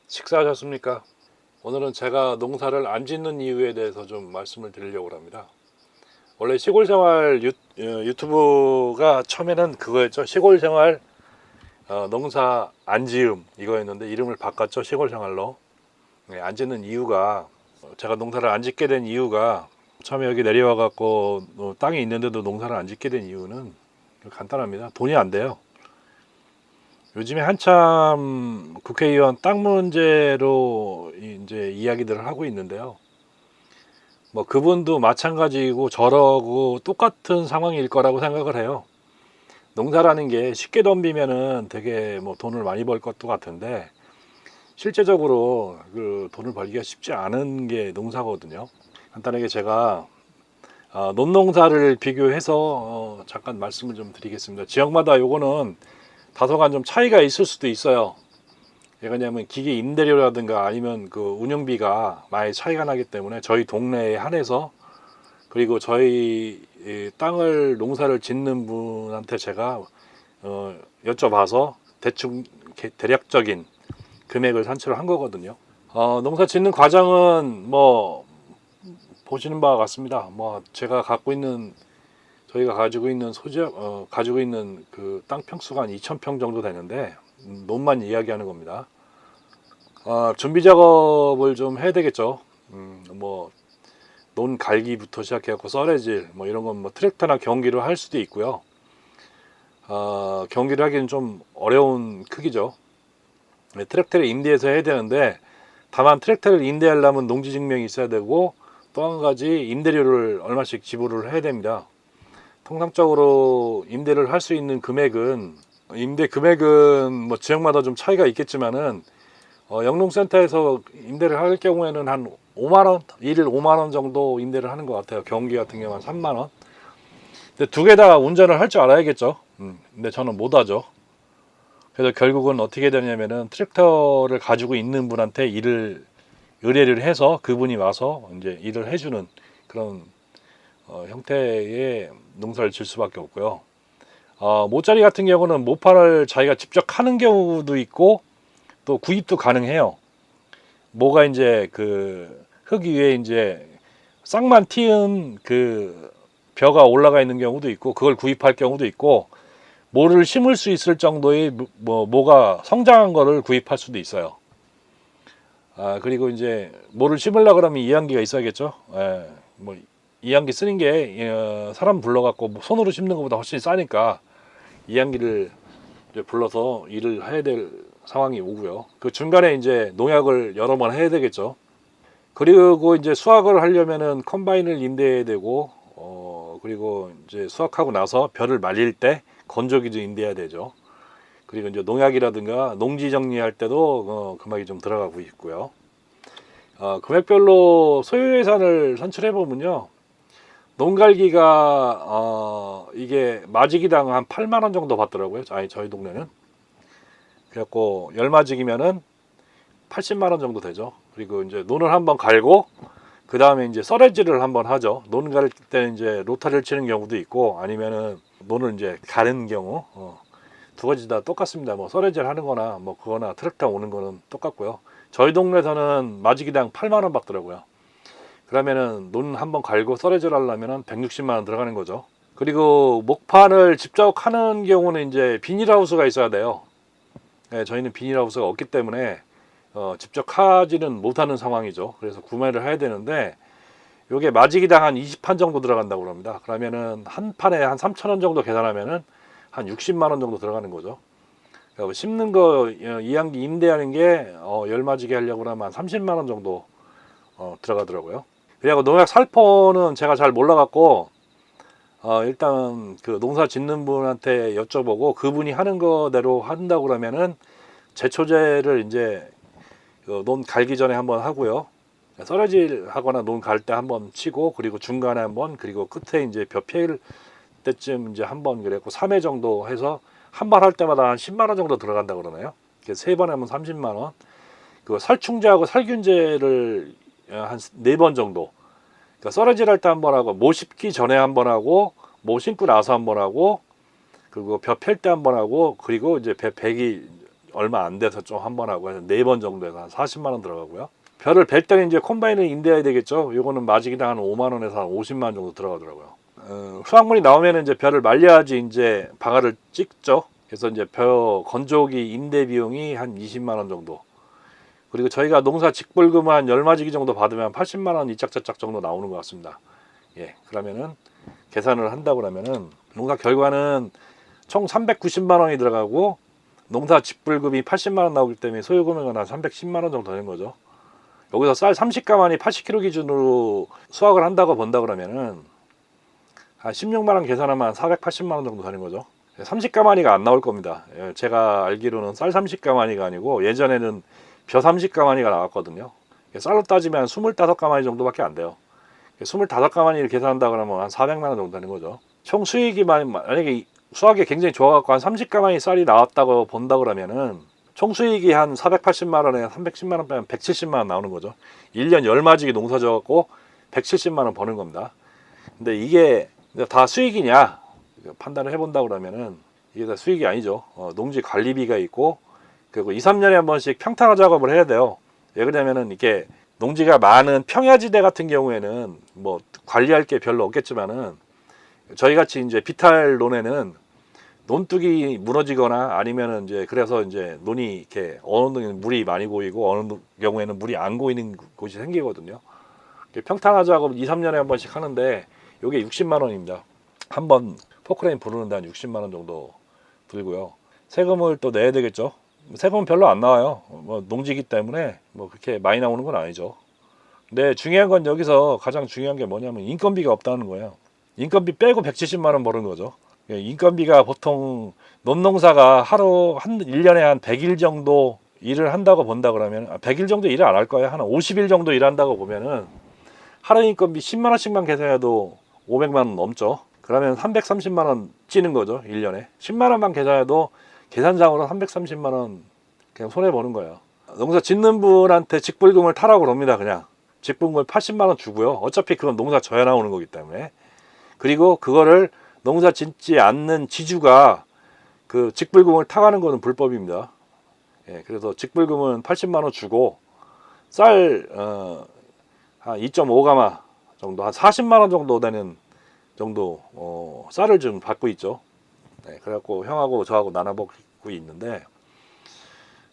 식사하셨습니까? 오늘은 제가 농사를 안 짓는 이유에 대해서 좀 말씀을 드리려고 합니다. 원래 시골생활 유튜브가 처음에는 그거였죠. 시골생활 농사 안 지음 이거였는데 이름을 바꿨죠. 시골생활로. 네, 안 짓는 이유가 제가 농사를 안 짓게 된 이유가 처음에 여기 내려와 갖고 땅이 있는데도 농사를 안 짓게 된 이유는 간단합니다. 돈이 안 돼요. 요즘에 한참 국회의원 땅 문제로 이제 이야기들을 하고 있는데요. 뭐 그분도 마찬가지고 저러고 똑같은 상황일 거라고 생각을 해요. 농사라는 게 쉽게 덤비면은 되게 뭐 돈을 많이 벌 것도 같은데 실제적으로 그 돈을 벌기가 쉽지 않은 게 농사거든요. 간단하게 제가 논농사를 비교해서 잠깐 말씀을 좀 드리겠습니다. 지역마다 요거는 다소간 좀 차이가 있을 수도 있어요. 왜냐하면 기계 임대료라든가 아니면 그 운영비가 많이 차이가 나기 때문에 저희 동네에 한해서, 그리고 저희 땅을 농사를 짓는 분한테 제가 여쭤봐서 대충 대략적인 금액을 산출을 한 거거든요. 농사 짓는 과정은 뭐 보시는 바와 같습니다. 뭐 제가 갖고 있는, 저희가 가지고 있는 가지고 있는 그 땅 평수가 한 2,000평 정도 되는데 논만 이야기하는 겁니다. 준비 작업을 좀 해야 되겠죠. 뭐 논 갈기부터 시작해갖고 썰어질 뭐 이런 건 뭐 트랙터나 경기로 할 수도 있고요. 경기를 하기는 좀 어려운 크기죠. 네, 트랙터를 임대해서 해야 되는데, 다만 트랙터를 임대하려면 농지 증명이 있어야 되고 또 한 가지 임대료를 얼마씩 지불을 해야 됩니다. 통상적으로 임대를 할 수 있는 금액은, 임대 금액은 뭐 지역마다 좀 차이가 있겠지만은 영농센터에서 임대를 할 경우에는 한 5만 원, 일 5만 원 정도 임대를 하는 것 같아요. 경기 같은 경우는 3만 원. 근데 두 개 다 운전을 할 줄 알아야겠죠. 근데 저는 못 하죠. 그래서 결국은 어떻게 되냐면은 트랙터를 가지고 있는 분한테 일을 의뢰를 해서 그분이 와서 이제 일을 해주는 그런 형태의 농사를 질 수밖에 없고요. 모짜리 같은 경우는 모파를 자기가 직접 하는 경우도 있고 또 구입도 가능해요. 뭐가 이제 그 흙 위에 이제 싹만 틔은 그 벼가 올라가 있는 경우도 있고, 그걸 구입할 경우도 있고, 모를 심을 수 있을 정도의 뭐가 성장한 거를 구입할 수도 있어요. 그리고 이제 모를 심으려 그러면 이양기가 있어야겠죠. 예, 뭐 이양기 쓰는 게 사람 불러갖고 손으로 심는 것보다 훨씬 싸니까 이양기를 불러서 일을 해야 될 상황이 오고요. 그 중간에 이제 농약을 여러 번 해야 되겠죠. 그리고 이제 수확을 하려면은 컴바인을 임대해야 되고, 그리고 이제 수확하고 나서 벼를 말릴 때 건조기도 임대해야 되죠. 그리고 이제 농약이라든가 농지 정리할 때도 금액이 좀 들어가고 있고요. 금액별로 소유 예산을 산출해 보면요, 농갈기가 이게 마지기당 한 8만 원 정도 받더라고요. 아니, 저희 동네는. 그래갖고 열마지기면은 80만 원 정도 되죠. 그리고 이제 논을 한번 갈고 그 다음에 이제 썰어질을 한번 하죠. 논 갈 때 이제 로타리를 치는 경우도 있고, 아니면은 논을 이제 가는 경우, 두 가지 다 똑같습니다. 뭐 썰어질 하는 거나 뭐 그거나 트랙터 오는 거는 똑같고요. 저희 동네에서는 마지기당 8만 원 받더라고요. 그러면은 논 한번 갈고 썰어질 하려면은 160만 원 들어가는 거죠. 그리고 목판을 직접 하는 경우는 이제 비닐하우스가 있어야 돼요. 네, 저희는 비닐하우스가 없기 때문에 직접 하지는 못하는 상황이죠. 그래서 구매를 해야 되는데, 요게 마지기당 한 20판 정도 들어간다고 그럽니다. 그러면은 한 판에 한 3천 원 정도 계산하면은 한 60만 원 정도 들어가는 거죠. 심는 거 이양기 임대하는 게 열마지기 하려고 하면 한 30만 원 정도 들어가더라고요. 그리고 농약 살포는 제가 잘 몰라갖고 일단 그 농사 짓는 분한테 여쭤보고 그분이 하는 거대로 한다고 그러면은 제초제를 이제 논 갈기 전에 한번 하고요. 썰어질 하거나 논 갈 때 한번 치고, 그리고 중간에 한번, 그리고 끝에 이제 벼 펴일 때쯤 이제 한번, 그랬고 3회 정도 해서 한 번 할 때마다 한 10만 원 정도 들어간다 그러네요. 세 번 하면 30만 원. 그 살충제하고 살균제를 한 4번 정도. 그러니까 썰어질 할 때 한 번 하고, 모 심기 전에 한 번 하고, 모 심고 나서 한 번 하고, 그리고 벼 펼 때 한 번 하고, 그리고 이제 벼 백이 얼마 안 돼서 좀 한 번 하고 해서 4번 정도에서 한 40만 원 들어가고요. 벼를 벨 때는 이제 콤바인을 인대해야 되겠죠. 요거는 마지기당 한 5만 원에서 한 50만 원 정도 들어가더라고요. 수확물이 나오면 이제 벼를 말려야지 이제 방아를 찍죠. 그래서 이제 벼 건조기 임대 비용이 한 20만 원 정도. 그리고 저희가 농사 직불금 한 10마지기 정도 받으면 80만 원 이짝저짝 정도 나오는 것 같습니다. 예, 그러면은 계산을 한다고 그러면은 농사 결과는 총 390만 원이 들어가고 농사 직불금이 80만 원 나오기 때문에 소요 금액은 한 310만 원 정도 되는 거죠. 여기서 쌀 30가마니 80kg 기준으로 수확을 한다고 본다 그러면은 한 16만 원 계산하면 480만 원 정도 되는 거죠. 30가마니가 안 나올 겁니다. 제가 알기로는 쌀 30가마니가 아니고 예전에는 벼 30가마니가 나왔거든요. 쌀로 따지면 25가마니 정도밖에 안 돼요. 25가마니를 계산한다 그러면 한 400만 원 정도 되는 거죠. 총 수익이 만약에 수확이 굉장히 좋아갖고 한 30가마니 쌀이 나왔다고 본다 그러면은 총 수익이 한 480만 원에 310만 원 빼면 170만 원 나오는 거죠. 1년 10마지기 농사 져갖고 170만 원 버는 겁니다. 근데 이게 다 수익이냐 판단을 해본다 그러면은 이게 다 수익이 아니죠. 농지 관리비가 있고 그리고 2, 3년에 한 번씩 평탄화 작업을 해야 돼요. 왜 그러냐면은 이게 농지가 많은 평야지대 같은 경우에는 뭐 관리할 게 별로 없겠지만은 저희 같이 이제 비탈논에는 논둑이 무너지거나 아니면은 이제 그래서 이제 논이 이렇게 어느 경우에는 물이 많이 고이고 어느 경우에는 물이 안 고이는 곳이 생기거든요. 평탄화 작업 2, 3년에 한 번씩 하는데 요게 60만 원입니다. 한 번 포크레인 부르는데 한 60만 원 정도 들고요. 세금을 또 내야 되겠죠. 세금은 별로 안 나와요. 뭐 농지기 때문에 뭐 그렇게 많이 나오는 건 아니죠. 근데 중요한 건 여기서 가장 중요한 게 뭐냐면 인건비가 없다는 거예요. 인건비 빼고 170만 원 버는 거죠. 인건비가 보통 논농사가 하루 1년에 한 100일 정도 일을 한다고 본다 그러면 100일 정도 일을 안 할 거예요. 한 50일 정도 일한다고 보면은 하루 인건비 10만 원씩만 계산해도 500만 원 넘죠. 그러면 330만 원 찌는 거죠. 1년에 10만 원만 계산해도 계산상으로 330만 원 그냥 손해 보는 거예요. 농사 짓는 분한테 직불금을 타라고 그럽니다. 그냥 직불금을 80만 원 주고요. 어차피 그건 농사 져야 나오는 거기 때문에. 그리고 그거를 농사 짓지 않는 지주가 그 직불금을 타가는 거는 불법입니다. 예, 그래서 직불금은 80만 원 주고 쌀 한 2.5가마 정도 한 40만 원 정도 되는 정도 쌀을 좀 받고 있죠. 네, 그래갖고 형하고 저하고 나눠 먹고 있는데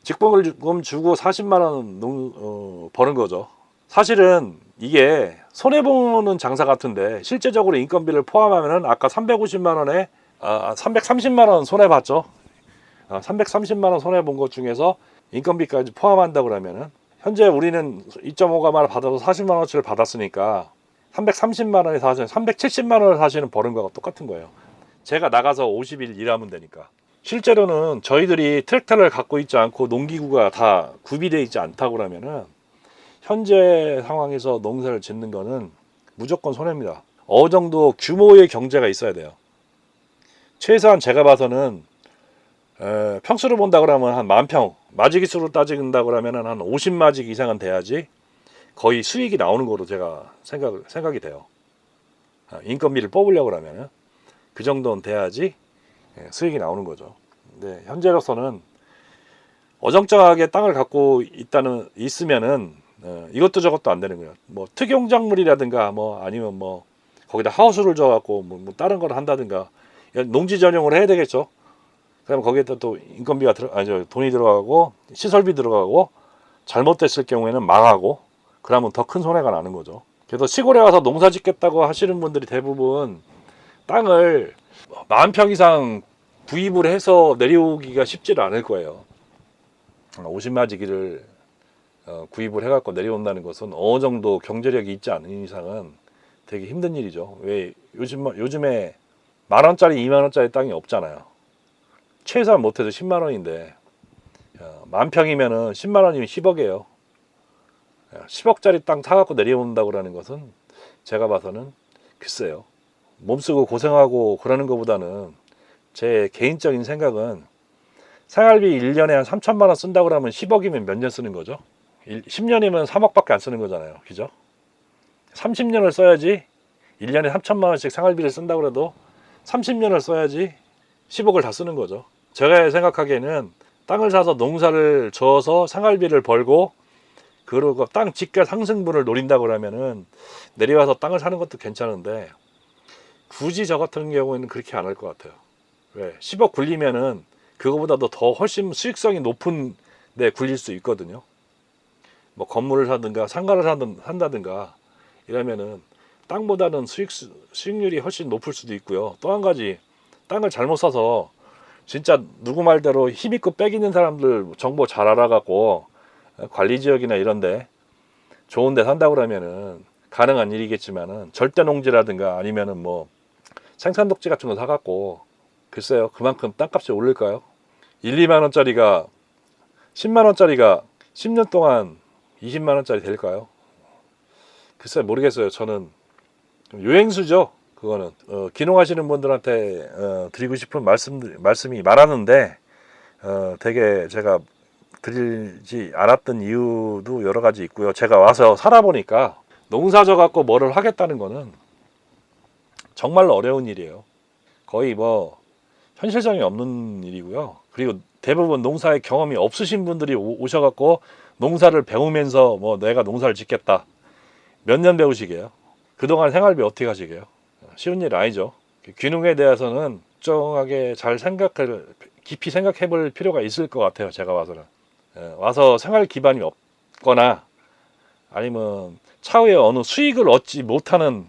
직불금 주고 40만 원 버는 거죠. 사실은 이게 손해보는 장사 같은데 실제적으로 인건비를 포함하면은 아까 350만 원에 330만 원 손해봤죠. 330만 원 손해본 것 중에서 인건비까지 포함한다 그러면은 현재 우리는 2.5가마를 받아서 40만 원어치를 받았으니까 330만 원에 사시는 370만 원을 사시는 버는 거가 똑같은 거예요. 제가 나가서 50일 일하면 되니까. 실제로는 저희들이 트랙터를 갖고 있지 않고 농기구가 다 구비되어 있지 않다고 그러면은 현재 상황에서 농사를 짓는 거는 무조건 손해입니다. 어느 정도 규모의 경제가 있어야 돼요. 최소한 제가 봐서는 평수로 본다 그러면 한 10,000평, 마지기 수로 따진다 그러면 한 50마지기 이상은 돼야지 거의 수익이 나오는 거로 제가 생각이 돼요. 인건비를 뽑으려고 그러면 그 정도는 돼야지 수익이 나오는 거죠. 근데 현재로서는 어정쩡하게 땅을 갖고 있으면은 이것도 저것도 안 되는 거예요. 뭐 특용작물이라든가 뭐 아니면 뭐 거기다 하우스를 줘갖고 뭐 다른 걸 한다든가 농지 전용을 해야 되겠죠. 그러면 거기에다 또 인건비가 돈이 들어가고 시설비 들어가고 잘못됐을 경우에는 망하고 그러면 더 큰 손해가 나는 거죠. 그래서 시골에 와서 농사 짓겠다고 하시는 분들이 대부분 땅을 10,000평 이상 구입을 해서 내려오기가 쉽지는 않을 거예요. 50마지기를 구입을 해갖고 내려온다는 것은 어느 정도 경제력이 있지 않은 이상은 되게 힘든 일이죠. 왜 요즘에 10,000원짜리 20,000원짜리 땅이 없잖아요. 최소한 못해도 10만 원인데 10,000평이면은 10만 원이면 10억이에요. 10억짜리 땅 사갖고 내려온다고 그러는 것은 제가 봐서는 글쎄요. 몸쓰고 고생하고 그러는 것보다는 제 개인적인 생각은 생활비 1년에 한 3천만 원 쓴다고 그러면 10억이면 몇 년 쓰는 거죠? 10년이면 3억밖에 안 쓰는 거잖아요. 그죠? 30년을 써야지 1년에 3천만 원씩 생활비를 쓴다고 그래도 30년을 써야지 10억을 다 쓰는 거죠. 제가 생각하기에는 땅을 사서 농사를 져서 생활비를 벌고 그리고 땅 집가 상승분을 노린다고 그러면은 내려와서 땅을 사는 것도 괜찮은데 굳이 저 같은 경우에는 그렇게 안 할 것 같아요. 왜? 10억 굴리면은 그거보다도 더 훨씬 수익성이 높은 데 굴릴 수 있거든요. 뭐 건물을 사든가 상가를 산다든가 이러면은 땅보다는 수익률이 훨씬 높을 수도 있고요. 또 한 가지 땅을 잘못 사서 진짜 누구 말대로 힘있고 빽 있는 사람들 정보 잘 알아갖고 관리지역이나 이런데 좋은데 산다 그러면은 가능한 일이겠지만은 절대 농지라든가 아니면은 뭐 생산독지 같은 거 사갖고 글쎄요 그만큼 땅값이 오를까요? 1, 2만 원짜리가 10만 원짜리가 10년 동안 20만 원짜리 될까요? 글쎄 모르겠어요. 저는 요행수죠. 그거는 기농하시는 분들한테 드리고 싶은 말씀이 많았는데 되게 제가 드리지 않았던 이유도 여러 가지 있고요. 제가 와서 살아보니까 농사져 갖고 뭐를 하겠다는 거는 정말로 어려운 일이에요. 거의 뭐 현실성이 없는 일이고요. 그리고 대부분 농사에 경험이 없으신 분들이 오셔갖고 농사를 배우면서 뭐 내가 농사를 짓겠다. 몇 년 배우시게요? 그동안 생활비 어떻게 하시게요? 쉬운 일 아니죠. 귀농에 대해서는 정하게 잘 깊이 생각해 볼 필요가 있을 것 같아요. 제가 와서는. 와서 생활 기반이 없거나 아니면 차후에 어느 수익을 얻지 못하는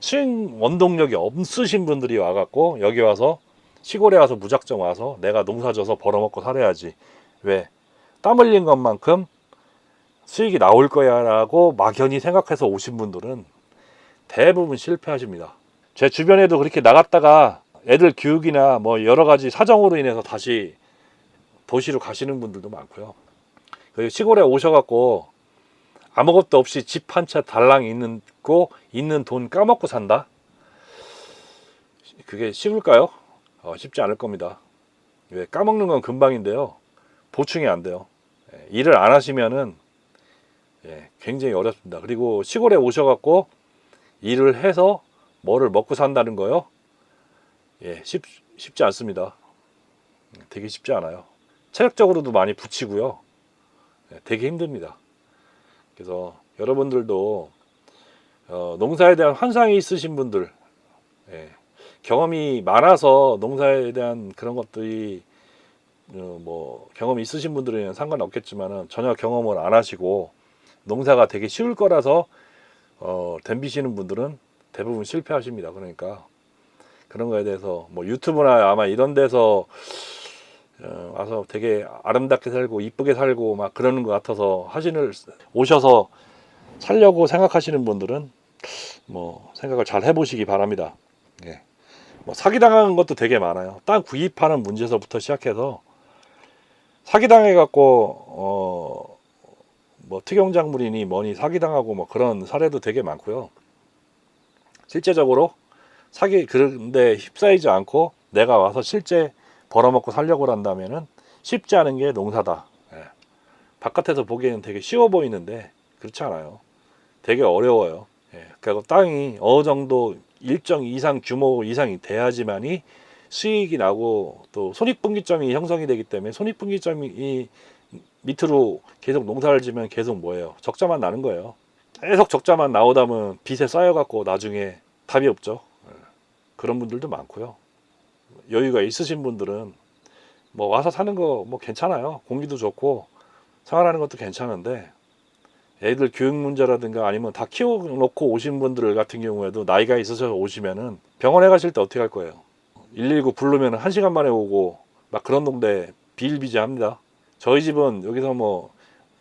수익 원동력이 없으신 분들이 와갖고 여기 와서 시골에 와서 무작정 와서 내가 농사져서 벌어먹고 살아야지. 왜? 땀 흘린 것만큼 수익이 나올 거야 라고 막연히 생각해서 오신 분들은 대부분 실패하십니다. 제 주변에도 그렇게 나갔다가 애들 교육이나 뭐 여러 가지 사정으로 인해서 다시 도시로 가시는 분들도 많고요. 시골에 오셔갖고 아무것도 없이 집 한 채 달랑 있는 돈 까먹고 산다? 그게 쉬울까요? 쉽지 않을 겁니다. 왜? 까먹는 건 금방인데요. 보충이 안 돼요. 일을 안 하시면은 굉장히 어렵습니다. 그리고 시골에 오셔갖고 일을 해서 뭐를 먹고 산다는 거요? 쉽지 않습니다. 되게 쉽지 않아요. 체력적으로도 많이 붙이고요. 되게 힘듭니다. 그래서 여러분들도 농사에 대한 환상이 있으신 분들, 경험이 많아서 농사에 대한 그런 것들이 뭐 경험이 있으신 분들은 상관없겠지만은 전혀 경험을 안 하시고 농사가 되게 쉬울 거라서 덤비시는 분들은 대부분 실패하십니다. 그러니까 그런 거에 대해서 뭐 유튜브나 아마 이런 데서 와서 되게 아름답게 살고 이쁘게 살고 막 그러는 것 같아서 오셔서 살려고 생각하시는 분들은 뭐 생각을 잘 해보시기 바랍니다. 뭐 사기당하는 것도 되게 많아요. 땅 구입하는 문제에서부터 시작해서 사기당해 갖고 뭐 특용작물이니 뭐니 사기당하고 뭐 그런 사례도 되게 많고요. 실제적으로 그런데 휩싸이지 않고 내가 와서 실제 벌어먹고 살려고 한다면은 쉽지 않은 게 농사다. 바깥에서 보기에는 되게 쉬워 보이는데 그렇지 않아요. 되게 어려워요. 그리고 땅이 어느 정도 일정 이상 규모 이상이 돼야지만이 수익이 나고 또 손익분기점이 형성이 되기 때문에 손익분기점이 밑으로 계속 농사를 지면 계속 뭐예요? 적자만 나는 거예요. 계속 적자만 나오다 보면 빚에 쌓여갖고 나중에 답이 없죠. 그런 분들도 많고요. 여유가 있으신 분들은 뭐 와서 사는 거 뭐 괜찮아요. 공기도 좋고 생활하는 것도 괜찮은데 애들 교육 문제라든가 아니면 다 키워놓고 오신 분들 같은 경우에도 나이가 있으셔서 오시면은 병원에 가실 때 어떻게 할 거예요? 119 부르면 1시간 만에 오고 막 그런 동네 비일비재합니다. 저희 집은 여기서 뭐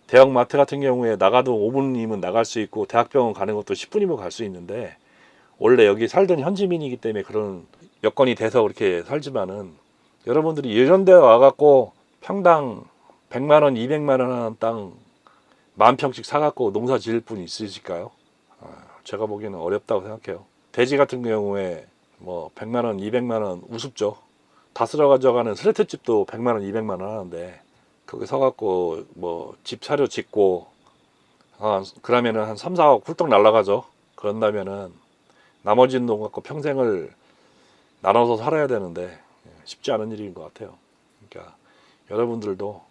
대형 마트 같은 경우에 나가도 5분이면 나갈 수 있고 대학병원 가는 것도 10분이면 갈 수 있는데 원래 여기 살던 현지민이기 때문에 그런 여건이 돼서 그렇게 살지만은 여러분들이 이런 데 와갖고 평당 100만원, 200만원 하는 땅 10,000평씩 사갖고 농사 지을 분이 있으실까요? 제가 보기에는 어렵다고 생각해요. 돼지 같은 경우에 뭐 100만원, 200만원 우습죠. 다스러 가져가는 스레트집도 100만원, 200만원 하는데 거기 서갖고 뭐 집 사료 짓고 그러면은 한 3, 4억 훌떡 날라가죠. 그런다면은 나머지는 돈 갖고 평생을 나눠서 살아야 되는데 쉽지 않은 일인 것 같아요. 그러니까 여러분들도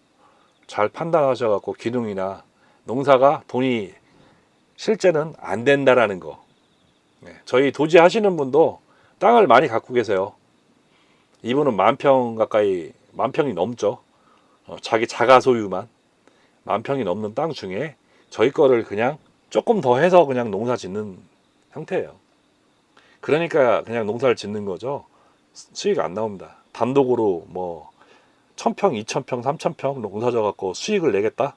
잘 판단하셔갖고 기능이나 농사가 돈이 실제는 안 된다라는 거. 저희 도지 하시는 분도 땅을 많이 갖고 계세요. 이분은 10,000평 가까이, 10,000평이 넘죠. 자기 자가 소유만 10,000평이 넘는 땅 중에 저희 거를 그냥 조금 더 해서 그냥 농사 짓는 형태예요. 그러니까 그냥 농사를 짓는 거죠. 수익 안 나옵니다. 단독으로 뭐 1,000평, 2,000평, 3,000평 농사 져갖고 수익을 내겠다?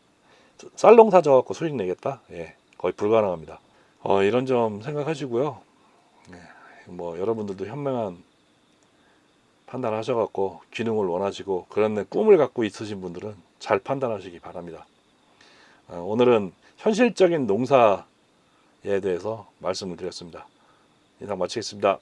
쌀 농사 져갖고 수익 내겠다? 예, 거의 불가능합니다. 이런 점 생각하시고요. 뭐 여러분들도 현명한 판단하셔갖고 기능을 원하시고 그런 꿈을 갖고 있으신 분들은 잘 판단하시기 바랍니다. 오늘은 현실적인 농사에 대해서 말씀을 드렸습니다. 이상 마치겠습니다.